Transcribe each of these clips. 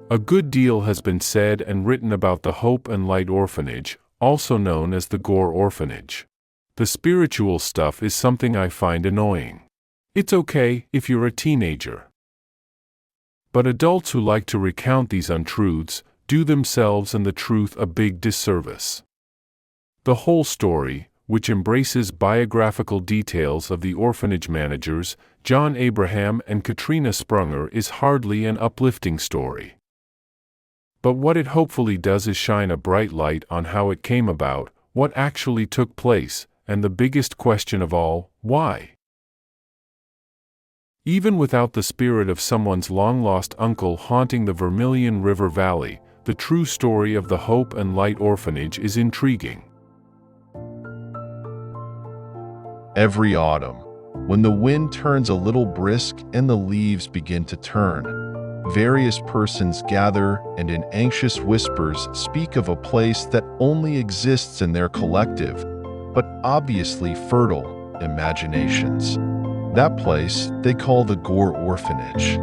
A good deal has been said and written about the Hope and Light Orphanage, also known as the Gore Orphanage. The spiritual stuff is something I find annoying. It's okay if you're a teenager. But adults who like to recount these untruths do themselves and the truth a big disservice. The whole story, which embraces biographical details of the orphanage managers, John Abraham and Katrina Sprunger, is hardly an uplifting story. But what it hopefully does is shine a bright light on how it came about, what actually took place, and the biggest question of all, why? Even without the spirit of someone's long-lost uncle haunting the Vermilion River Valley, the true story of the Hope and Light Orphanage is intriguing. Every autumn, when the wind turns a little brisk and the leaves begin to turn, various persons gather and in anxious whispers speak of a place that only exists in their collective, but obviously fertile, imaginations. That place they call the Gore Orphanage.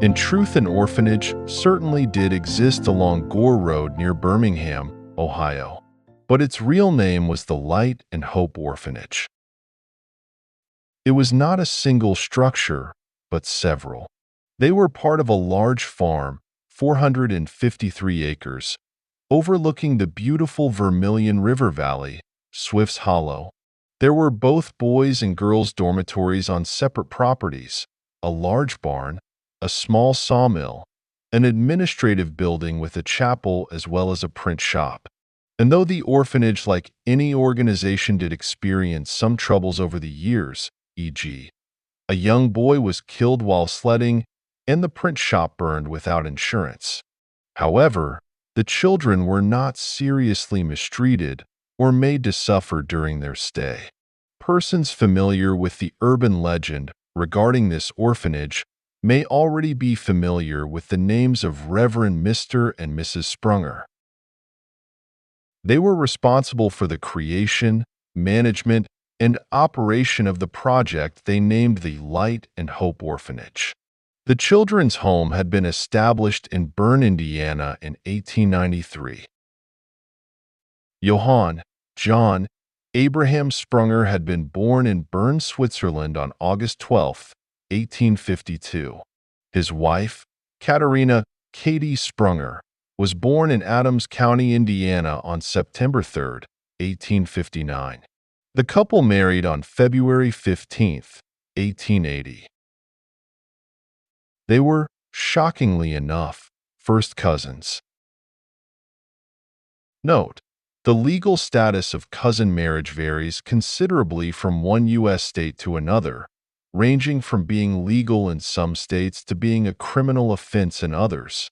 In truth, an orphanage certainly did exist along Gore Road near Birmingham, Ohio, but its real name was the Light and Hope Orphanage. It was not a single structure, but several. They were part of a large farm, 453 acres, overlooking the beautiful Vermilion River Valley, Swift's Hollow. There were both boys' and girls' dormitories on separate properties, a large barn, a small sawmill, an administrative building with a chapel as well as a print shop. And though the orphanage, like any organization, did experience some troubles over the years, e.g., a young boy was killed while sledding, and the print shop burned without insurance. However, the children were not seriously mistreated or made to suffer during their stay. Persons familiar with the urban legend regarding this orphanage may already be familiar with the names of Reverend Mr. and Mrs. Sprunger. They were responsible for the creation, management, and operation of the project they named the Light and Hope Orphanage. The children's home had been established in Bern, Indiana in 1893. Johann John Abraham Sprunger had been born in Bern, Switzerland on August 12, 1852. His wife, Katharina Katie Sprunger, was born in Adams County, Indiana on September 3, 1859. The couple married on February 15, 1880. They were, shockingly enough, first cousins. Note: the legal status of cousin marriage varies considerably from one U.S. state to another, ranging from being legal in some states to being a criminal offense in others.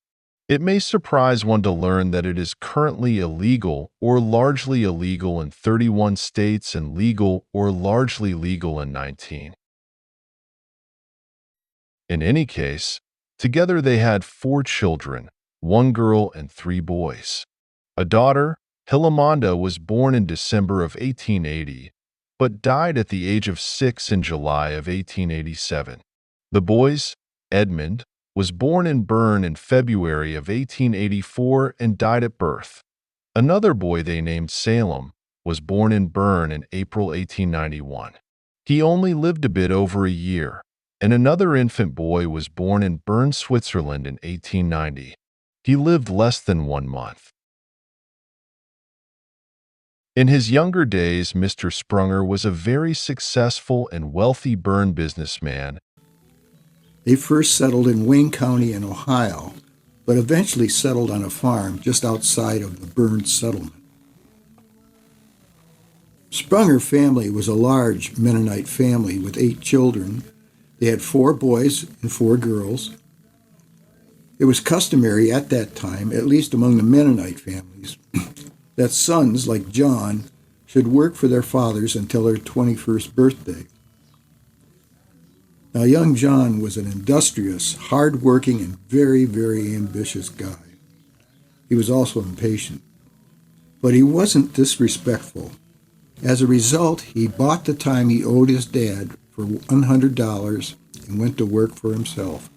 It may surprise one to learn that it is currently illegal or largely illegal in 31 states and legal or largely legal in 19. In any case, together they had 4 children, 1 girl and 3 boys. A daughter, Hilamonda, was born in December of 1880, but died at the age of 6 in July of 1887. The boys, Edmund, was born in Bern in February of 1884 and died at birth. Another boy they named Salem was born in Bern in April 1891. He only lived a bit over a year. And another infant boy was born in Bern, Switzerland in 1890. He lived less than 1 month. In his younger days, Mr. Sprunger was a very successful and wealthy Bern businessman. They first settled in Wayne County in Ohio, but eventually settled on a farm just outside of the Bern settlement. Sprunger family was a large Mennonite family with 8 children. They had 4 boys and 4 girls. It was customary at that time, at least among the Mennonite families, that sons like John should work for their fathers until their 21st birthday. Now, young John was an industrious, hard-working, and very, very ambitious guy. He was also impatient, but he wasn't disrespectful. As a result, he bought the time he owed his dad for $100 and went to work for himself.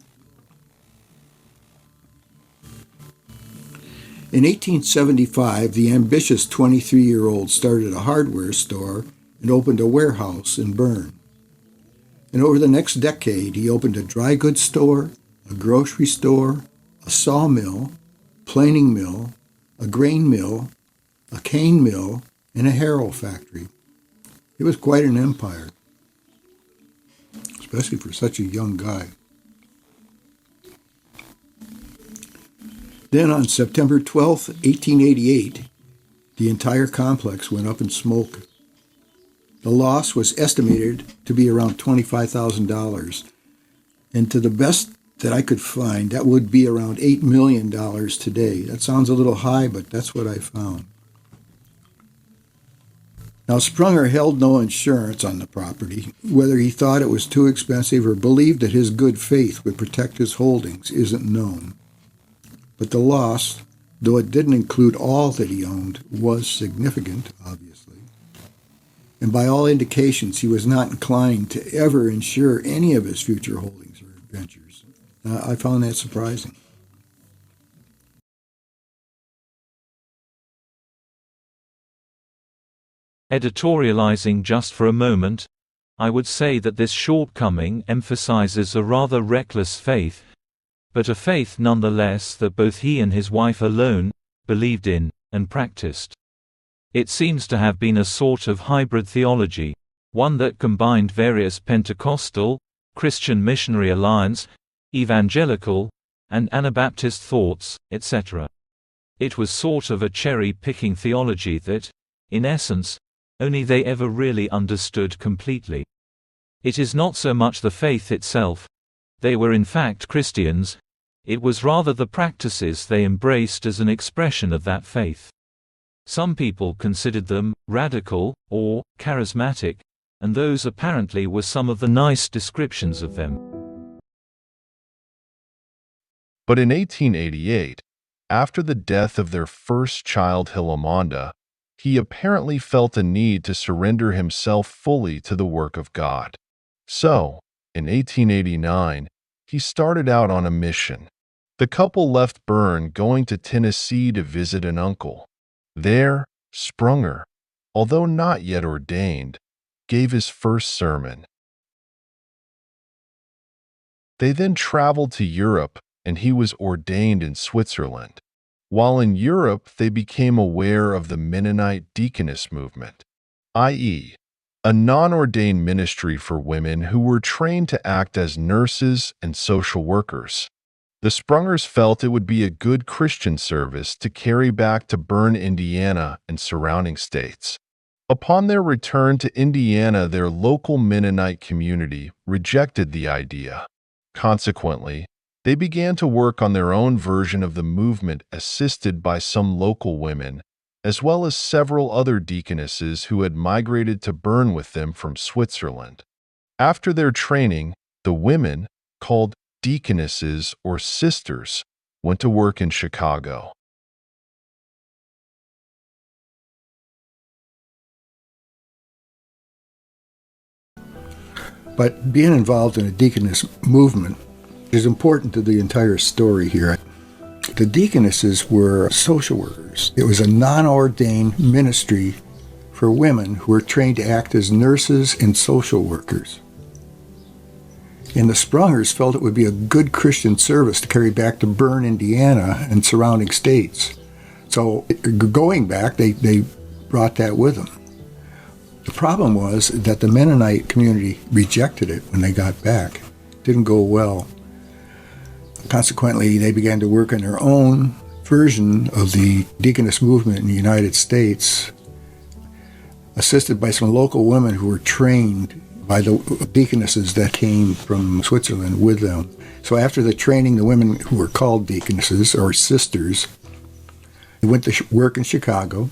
In 1875, the ambitious 23-year-old started a hardware store and opened a warehouse in Bern. And over the next decade, he opened a dry goods store, a grocery store, a sawmill, planing mill, a grain mill, a cane mill, and a harrow factory. It was quite an empire, especially for such a young guy. Then on September 12, 1888, the entire complex went up in smoke. The loss was estimated to be around $25,000, and to the best that I could find, that would be around $8 million today. That sounds a little high, but that's what I found. Now, Sprunger held no insurance on the property. Whether he thought it was too expensive or believed that his good faith would protect his holdings isn't known. But the loss, though it didn't include all that he owned, was significant, obviously. And by all indications, he was not inclined to ever insure any of his future holdings or ventures. I found that surprising. Editorializing just for a moment, I would say that this shortcoming emphasizes a rather reckless faith, but a faith nonetheless that both he and his wife alone believed in and practiced. It seems to have been a sort of hybrid theology, one that combined various Pentecostal, Christian Missionary Alliance, evangelical, and Anabaptist thoughts, etc. It was sort of a cherry-picking theology that, in essence, only they ever really understood completely. It is not so much the faith itself. They were in fact Christians. It was rather the practices they embraced as an expression of that faith. Some people considered them radical or charismatic, and those apparently were some of the nice descriptions of them. But in 1888, after the death of their first child Hilamanda, he apparently felt a need to surrender himself fully to the work of God. So, in 1889, he started out on a mission. The couple left Bern, going to Tennessee to visit an uncle. There, Sprunger, although not yet ordained, gave his first sermon. They then traveled to Europe, and he was ordained in Switzerland. While in Europe, they became aware of the Mennonite deaconess movement, i.e., a non-ordained ministry for women who were trained to act as nurses and social workers. The Sprungers felt it would be a good Christian service to carry back to Bern, Indiana, and surrounding states. Upon their return to Indiana, their local Mennonite community rejected the idea. Consequently, they began to work on their own version of the movement, assisted by some local women, as well as several other deaconesses who had migrated to Bern with them from Switzerland. After their training, the women, called deaconesses or sisters, went to work in Chicago. But being involved in a deaconess movement is important to the entire story here. The deaconesses were social workers. It was a non-ordained ministry for women who were trained to act as nurses and social workers. And the Sprungers felt it would be a good Christian service to carry back to Bern, Indiana, and surrounding states. So going back, they brought that with them. The problem was that the Mennonite community rejected it when they got back. It didn't go well. Consequently, they began to work on their own version of the deaconess movement in the United States, assisted by some local women who were trained by the deaconesses that came from Switzerland with them. So after the training, the women who were called deaconesses or sisters, they went to work in Chicago.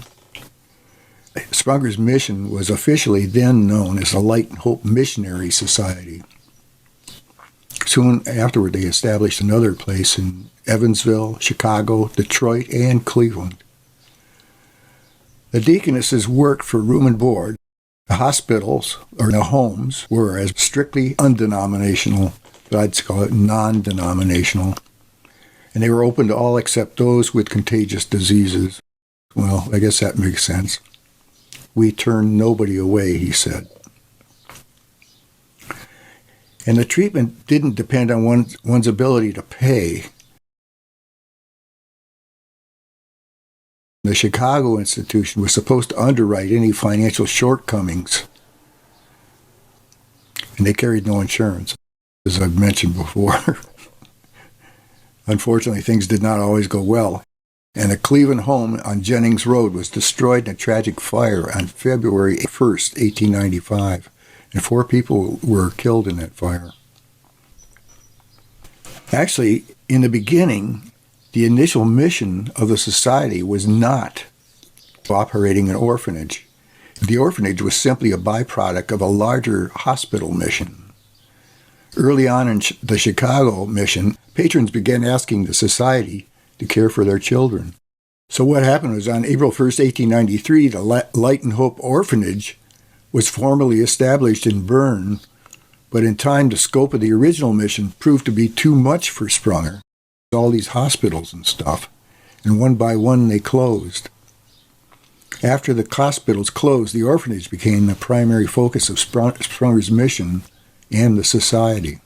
Sprunger's mission was officially then known as the Light Hope Missionary Society. Soon afterward, they established another place in Evansville, Chicago, Detroit, and Cleveland. The deaconesses worked for room and board. The hospitals, or the homes, were as strictly undenominational, but I'd call it non-denominational. and they were open to all except those with contagious diseases. Well, I guess that makes sense. We turned nobody away, he said. And the treatment didn't depend on one's ability to pay. The Chicago institution was supposed to underwrite any financial shortcomings, and they carried no insurance, as I've mentioned before. Unfortunately, things did not always go well, and the Cleveland home on Jennings Road was destroyed in a tragic fire on February 1st, 1895, and 4 people were killed in that fire. Actually, in the beginning, the initial mission of the society was not operating an orphanage. The orphanage was simply a byproduct of a larger hospital mission. Early on in the Chicago mission, patrons began asking the society to care for their children. So what happened was on April 1st, 1893, the Light Hope Orphanage was formally established in Bern, but in time the scope of the original mission proved to be too much for Sprunger. All these hospitals and stuff, and one by one they closed. After the hospitals closed, the orphanage became the primary focus of Sprunger's mission and the society.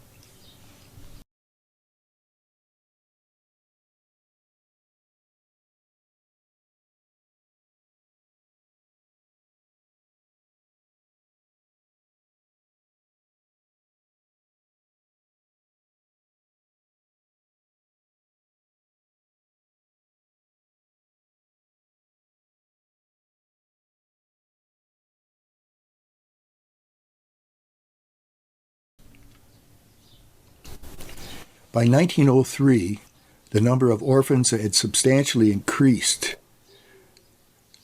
By 1903, the number of orphans had substantially increased.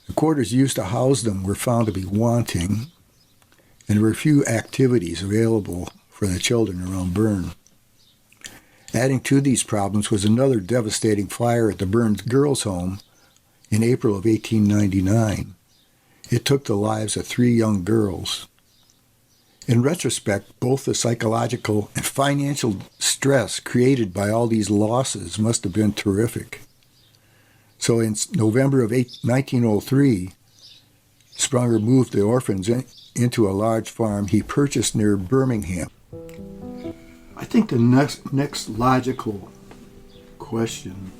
The quarters used to house them were found to be wanting, and there were few activities available for the children around Bern. Adding to these problems was another devastating fire at the Bern Girls' Home in April of 1899. It took the lives of 3 young girls. In retrospect, both the psychological and financial stress created by all these losses must have been terrific. So in November of 1903, Sprunger moved the orphans into a large farm he purchased near Birmingham. I think the next logical question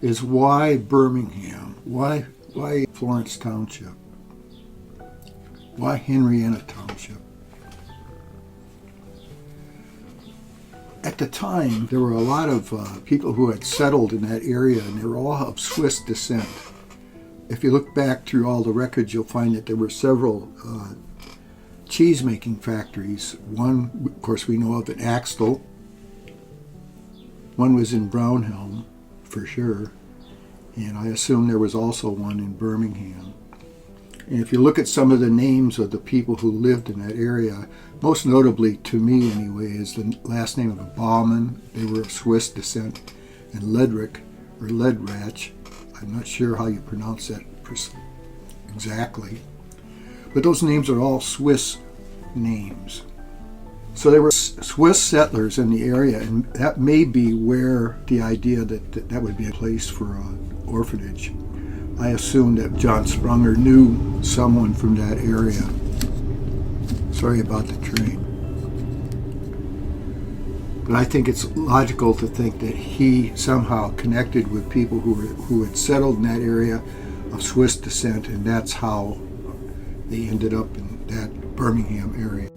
is why Birmingham? Why Florence Township? Why Henrietta Township? At the time, there were a lot of people who had settled in that area, and they were all of Swiss descent. If you look back through all the records, you'll find that there were several cheese-making factories. One, of course, we know of in Axtell. One was in Brownhelm, for sure. And I assume there was also one in Birmingham. And if you look at some of the names of the people who lived in that area, most notably, to me anyway, is the last name of Baumann. They were of Swiss descent. And Ledrich, or Ledrach, I'm not sure how you pronounce that exactly. But those names are all Swiss names. So there were Swiss settlers in the area, and that may be where the idea that would be a place for an orphanage. I assume that John Sprunger knew someone from that area. Sorry about the train. But I think it's logical to think that he somehow connected with people who had settled in that area of Swiss descent, and that's how they ended up in that Birmingham area.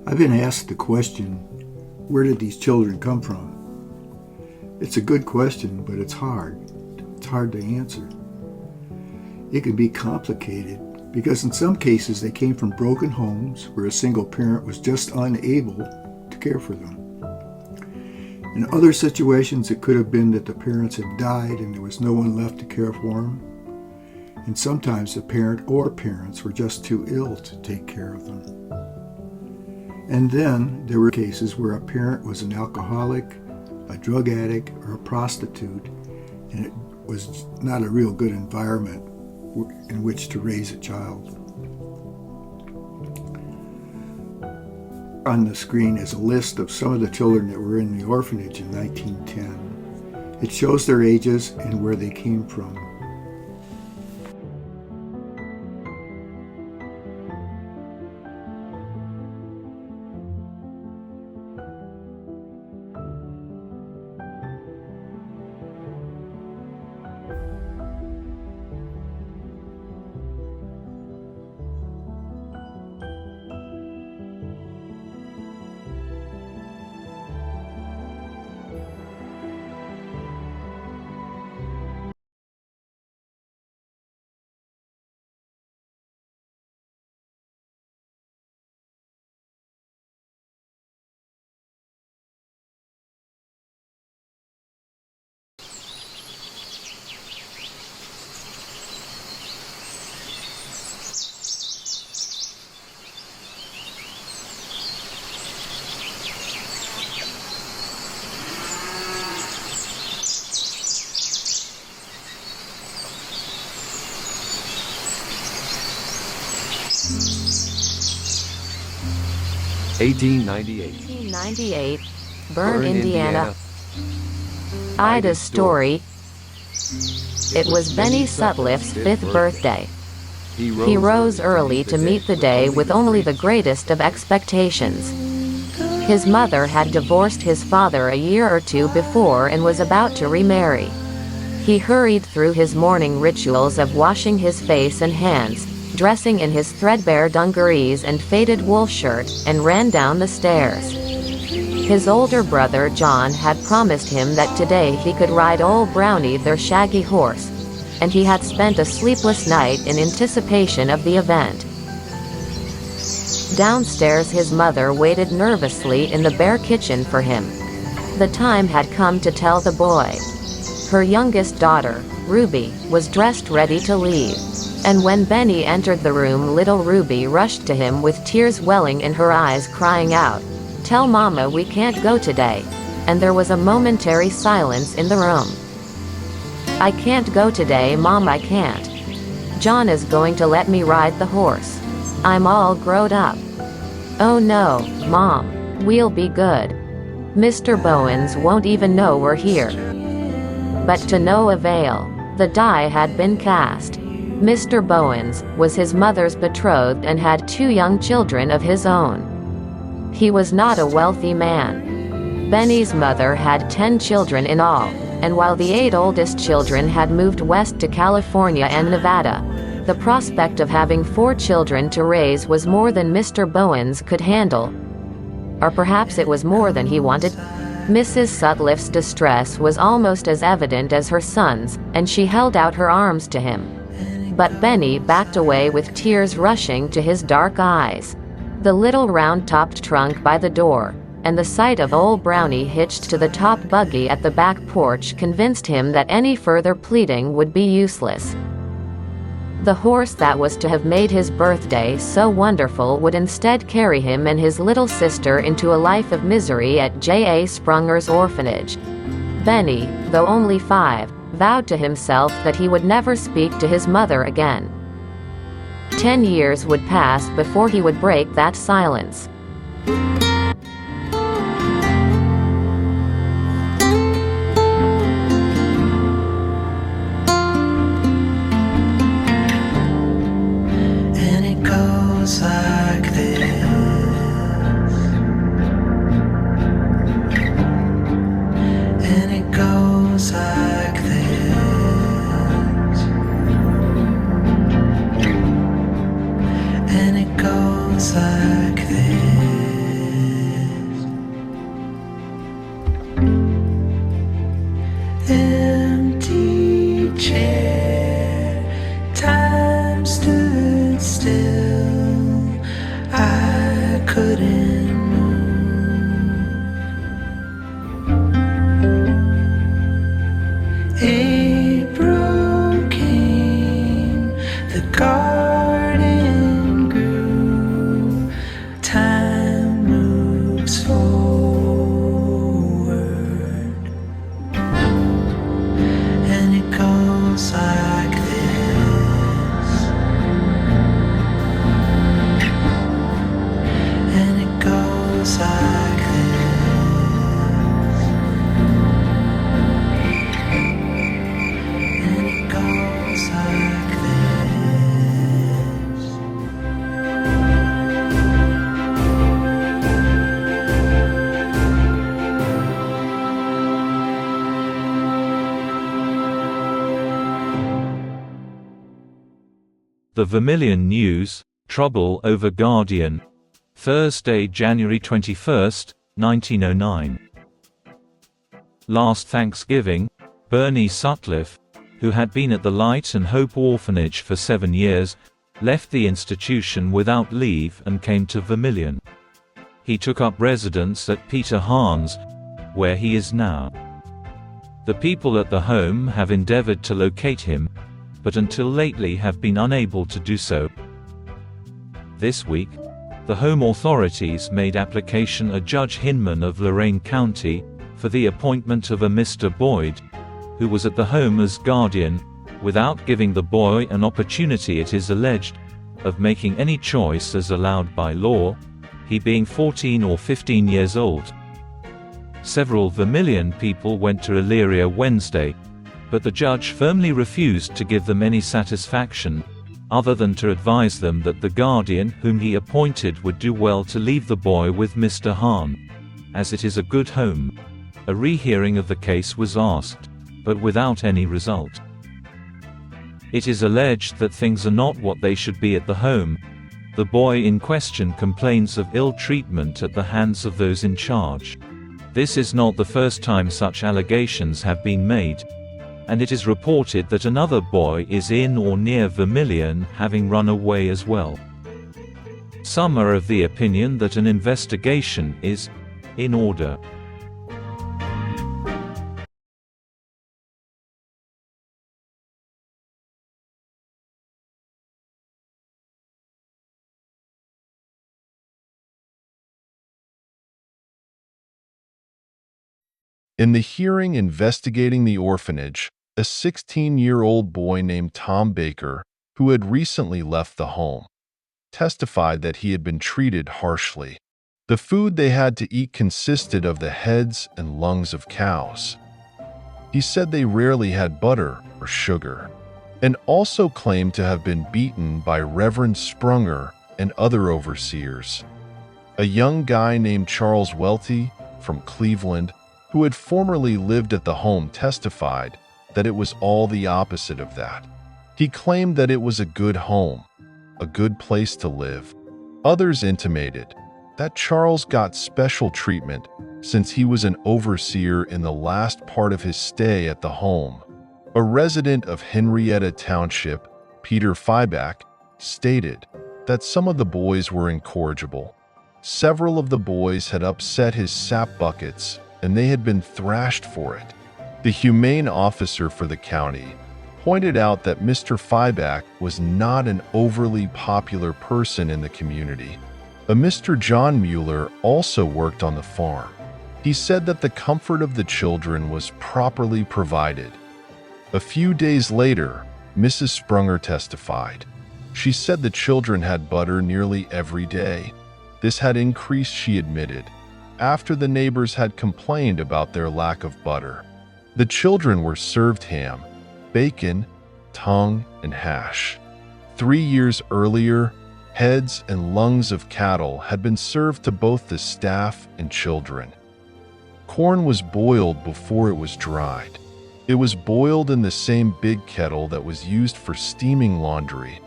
I've been asked the question, where did these children come from? It's a good question, but it's hard. It's hard to answer. It can be complicated because in some cases they came from broken homes where a single parent was just unable to care for them. In other situations, it could have been that the parents had died and there was no one left to care for them. And sometimes the parent or parents were just too ill to take care of them. And then there were cases where a parent was an alcoholic, a drug addict, or a prostitute, and it was not a real good environment in which to raise a child. On the screen is a list of some of the children that were in the orphanage in 1910. It shows their ages and where they came from. (1898), Bern, Indiana. Ida's story. It was Benny Sutliff's 5th birthday. He rose early to meet the day with only the greatest of expectations. His mother had divorced his father a year or two before and was about to remarry. He hurried through his morning rituals of washing his face and hands, dressing in his threadbare dungarees and faded wool shirt, and ran down the stairs. His older brother John had promised him that today he could ride Old Brownie, their shaggy horse, and he had spent a sleepless night in anticipation of the event. Downstairs his mother waited nervously in the bare kitchen for him. The time had come to tell the boy. Her youngest daughter, Ruby, was dressed ready to leave. And when Benny entered the room, little Ruby rushed to him with tears welling in her eyes, crying out, "Tell Mama we can't go today." And there was a momentary silence in the room. "I can't go today, Mom, I can't. John is going to let me ride the horse. I'm all growed up." "Oh no, Mom. We'll be good. Mr. Bowens won't even know we're here." But to no avail. The die had been cast. Mr. Bowens was his mother's betrothed and had 2 young children of his own. He was not a wealthy man. Benny's mother had 10 children in all, and while the 8 oldest children had moved west to California and Nevada, the prospect of having 4 children to raise was more than Mr. Bowens could handle. Or perhaps it was more than he wanted. Mrs. Sutliff's distress was almost as evident as her son's, and she held out her arms to him. But Benny backed away with tears rushing to his dark eyes. The little round-topped trunk by the door, and the sight of Old Brownie hitched to the top buggy at the back porch convinced him that any further pleading would be useless. The horse that was to have made his birthday so wonderful would instead carry him and his little sister into a life of misery at J.A. Sprunger's orphanage. Benny, though only 5, vowed to himself that he would never speak to his mother again. 10 years would pass before he would break that silence. And it goes like this. And it goes like this. And it goes like this. The Vermilion News, Trouble Over Guardian. Thursday, January 21, 1909. Last Thanksgiving, Bernie Sutcliffe, who had been at the Light and Hope Orphanage for 7 years, left the institution without leave and came to Vermilion. He took up residence at Peter Hahn's, where he is now. The people at the home have endeavored to locate him, but until lately have been unable to do so. This week, the home authorities made application to Judge Hinman of Lorain County for the appointment of a Mr. Boyd, who was at the home as guardian, without giving the boy an opportunity, it is alleged, of making any choice as allowed by law, he being 14 or 15 years old. Several Vermilion people went to Elyria Wednesday, but the judge firmly refused to give them any satisfaction, other than to advise them that the guardian whom he appointed would do well to leave the boy with Mr. Hahn, as it is a good home. A rehearing of the case was asked, but without any result. It is alleged that things are not what they should be at the home. The boy in question complains of ill treatment at the hands of those in charge. This is not the first time such allegations have been made, and it is reported that another boy is in or near Vermilion, having run away as well. Some are of the opinion that an investigation is in order. In the hearing investigating the orphanage, a 16-year-old boy named Tom Baker, who had recently left the home, testified that he had been treated harshly. The food they had to eat consisted of the heads and lungs of cows. He said they rarely had butter or sugar, and also claimed to have been beaten by Reverend Sprunger and other overseers. A young guy named Charles Welty from Cleveland, who had formerly lived at the home, testified that it was all the opposite of that. He claimed that it was a good home, a good place to live. Others intimated that Charles got special treatment since he was an overseer in the last part of his stay at the home. A resident of Henrietta Township, Peter Fyback, stated that some of the boys were incorrigible. Several of the boys had upset his sap buckets, and they had been thrashed for it. The humane officer for the county pointed out that Mr. Fyback was not an overly popular person in the community. A Mr. John Mueller also worked on the farm. He said that the comfort of the children was properly provided. A few days later, Mrs. Sprunger testified. She said the children had butter nearly every day. This had increased, she admitted, after the neighbors had complained about their lack of butter. The children were served ham, bacon, tongue, and hash. 3 years earlier, heads and lungs of cattle had been served to both the staff and children. Corn was boiled before it was dried. It was boiled in the same big kettle that was used for steaming laundry.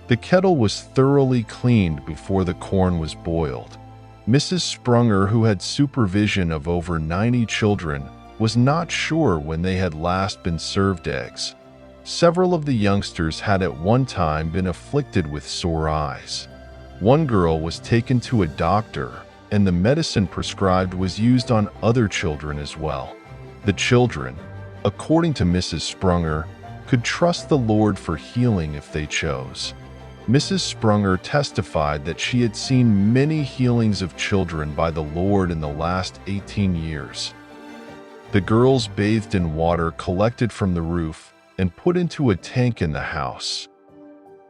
The kettle was thoroughly cleaned before the corn was boiled. Mrs. Sprunger, who had supervision of over 90 children, was not sure when they had last been served eggs. Several of the youngsters had at one time been afflicted with sore eyes. One girl was taken to a doctor, and the medicine prescribed was used on other children as well. The children, according to Mrs. Sprunger, could trust the Lord for healing if they chose. Mrs. Sprunger testified that she had seen many healings of children by the Lord in the last 18 years. The girls bathed in water collected from the roof and put into a tank in the house.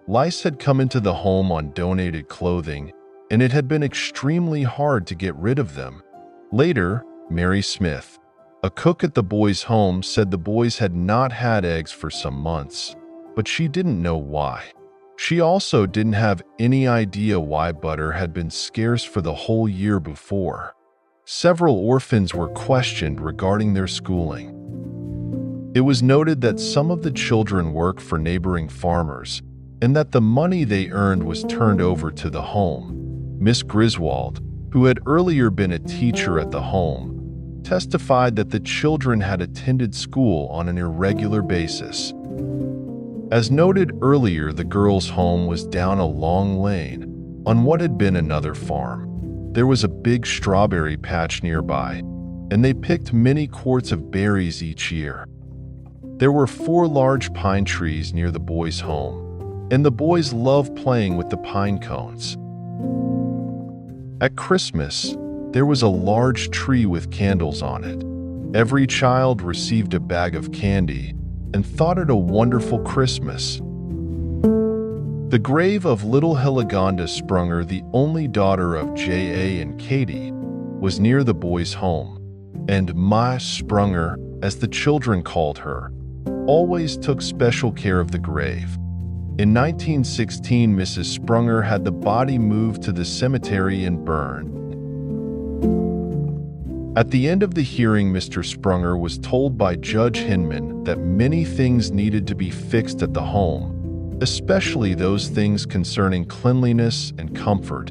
Lice had come into the home on donated clothing, and it had been extremely hard to get rid of them. Later, Mary Smith, a cook at the boys' home, said the boys had not had eggs for some months, but she didn't know why. She also didn't have any idea why butter had been scarce for the whole year before. Several orphans were questioned regarding their schooling. It was noted that some of the children worked for neighboring farmers, and that the money they earned was turned over to the home. Miss Griswold, who had earlier been a teacher at the home, testified that the children had attended school on an irregular basis. As noted earlier, the girls' home was down a long lane on what had been another farm. There was a big strawberry patch nearby, and they picked many quarts of berries each year. There were 4 large pine trees near the boys' home, and the boys loved playing with the pine cones. At Christmas, there was a large tree with candles on it. Every child received a bag of candy and thought it a wonderful Christmas. The grave of little Hillegonda Sprunger, the only daughter of J.A. and Katie, was near the boys' home, and Ma Sprunger, as the children called her, always took special care of the grave. In 1916, Mrs. Sprunger had the body moved to the cemetery in Bern. At the end of the hearing, Mr. Sprunger was told by Judge Hinman that many things needed to be fixed at the home, especially those things concerning cleanliness and comfort.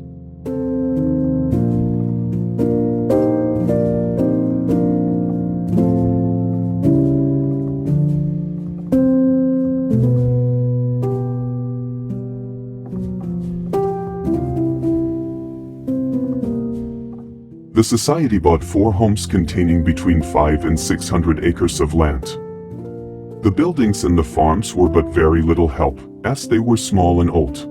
The society bought 4 homes containing between 5 and 600 acres of land. The buildings and the farms were but very little help, as they were small and old.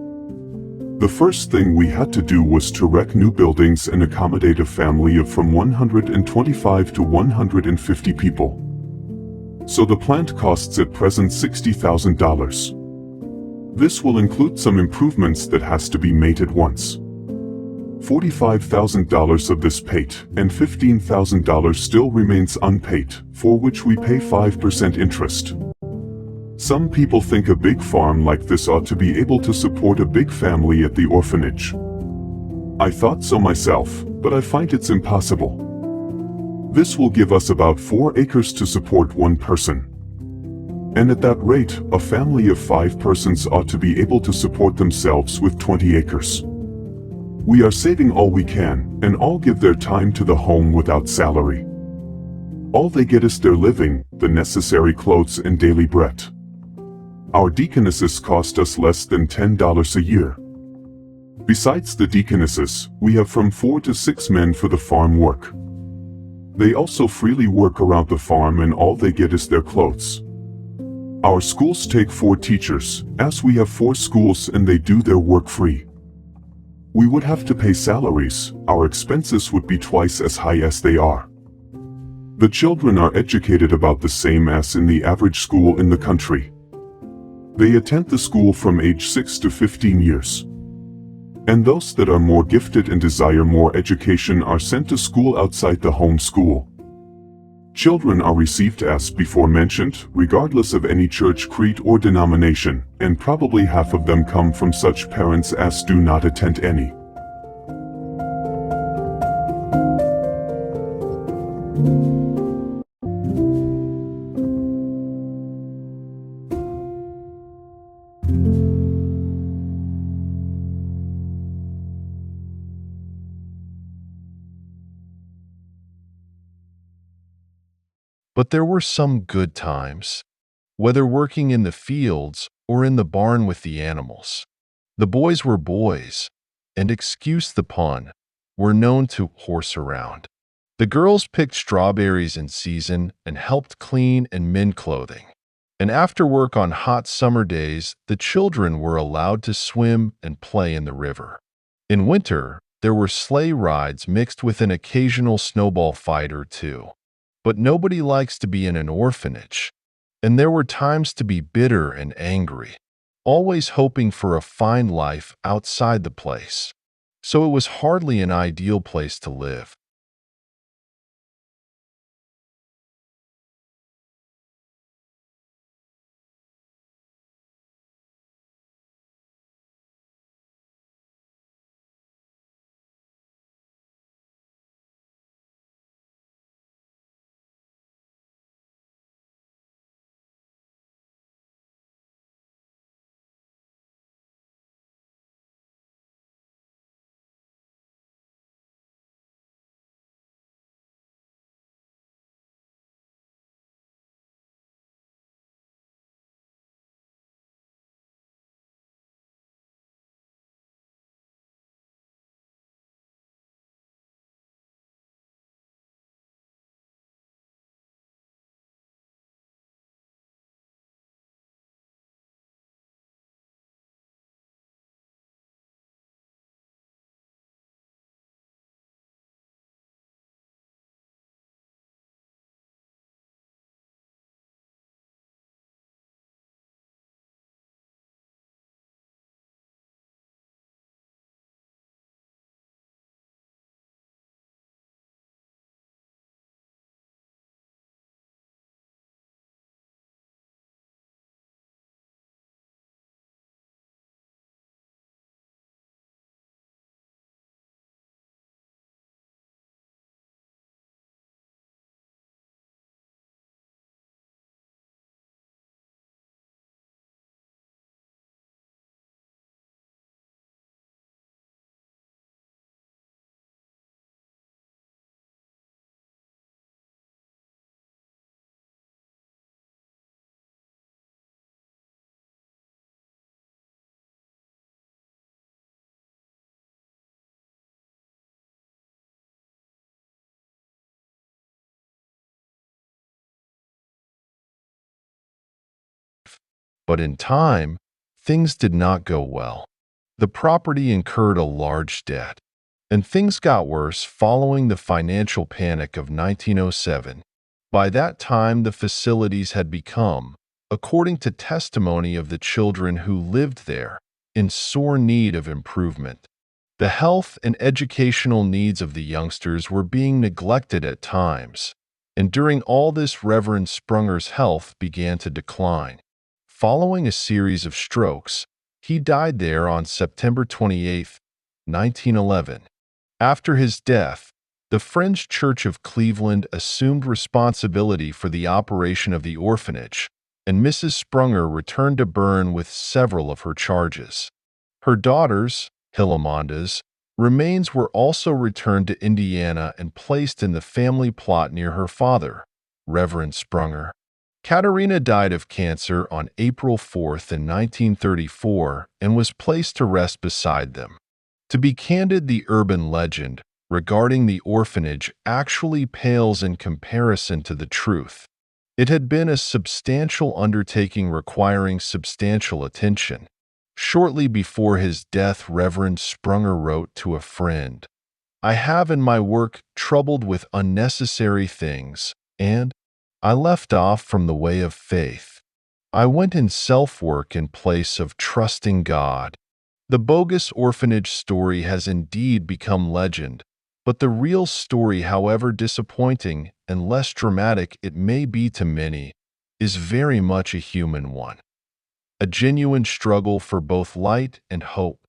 The first thing we had to do was to erect new buildings and accommodate a family of from 125 to 150 people. So the plant costs at present $60,000. This will include some improvements that has to be made at once. $45,000 of this paid, and $15,000 still remains unpaid, for which we pay 5% interest. Some people think a big farm like this ought to be able to support a big family at the orphanage. I thought so myself, but I find it's impossible. This will give us about 4 acres to support one person. And at that rate, a family of 5 persons ought to be able to support themselves with 20 acres. We are saving all we can, and all give their time to the home without salary. All they get is their living, the necessary clothes and daily bread. Our deaconesses cost us less than $10 a year. Besides the deaconesses, we have from 4 to 6 men for the farm work. They also freely work around the farm, and all they get is their clothes. Our schools take 4 teachers, as we have 4 schools, and they do their work free. We would have to pay salaries, our expenses would be twice as high as they are. The children are educated about the same as in the average school in the country. They attend the school from age 6 to 15 years. And those that are more gifted and desire more education are sent to school outside the home school. Children are received as before mentioned, regardless of any church creed or denomination, and probably half of them come from such parents as do not attend any. But there were some good times, whether working in the fields or in the barn with the animals. The boys were boys, and excuse the pun, were known to horse around. The girls picked strawberries in season and helped clean and mend clothing. And after work on hot summer days, the children were allowed to swim and play in the river. In winter, there were sleigh rides mixed with an occasional snowball fight or two. But nobody likes to be in an orphanage, and there were times to be bitter and angry, always hoping for a fine life outside the place. So it was hardly an ideal place to live. But in time, things did not go well. The property incurred a large debt, and things got worse following the financial panic of 1907. By that time, the facilities had become, according to testimony of the children who lived there, in sore need of improvement. The health and educational needs of the youngsters were being neglected at times, and during all this Reverend Sprunger's health began to decline. Following a series of strokes, he died there on September 28, 1911. After his death, the Friends Church of Cleveland assumed responsibility for the operation of the orphanage, and Mrs. Sprunger returned to Bern with several of her charges. Her daughters, Hilamanda's, remains were also returned to Indiana and placed in the family plot near her father, Reverend Sprunger. Katerina died of cancer on April 4th in 1934 and was placed to rest beside them. To be candid, the urban legend regarding the orphanage actually pales in comparison to the truth. It had been a substantial undertaking requiring substantial attention. Shortly before his death, Reverend Sprunger wrote to a friend, "I have in my work troubled with unnecessary things, and I left off from the way of faith. I went in self-work in place of trusting God." The bogus orphanage story has indeed become legend, but the real story, however disappointing and less dramatic it may be to many, is very much a human one. A genuine struggle for both light and hope.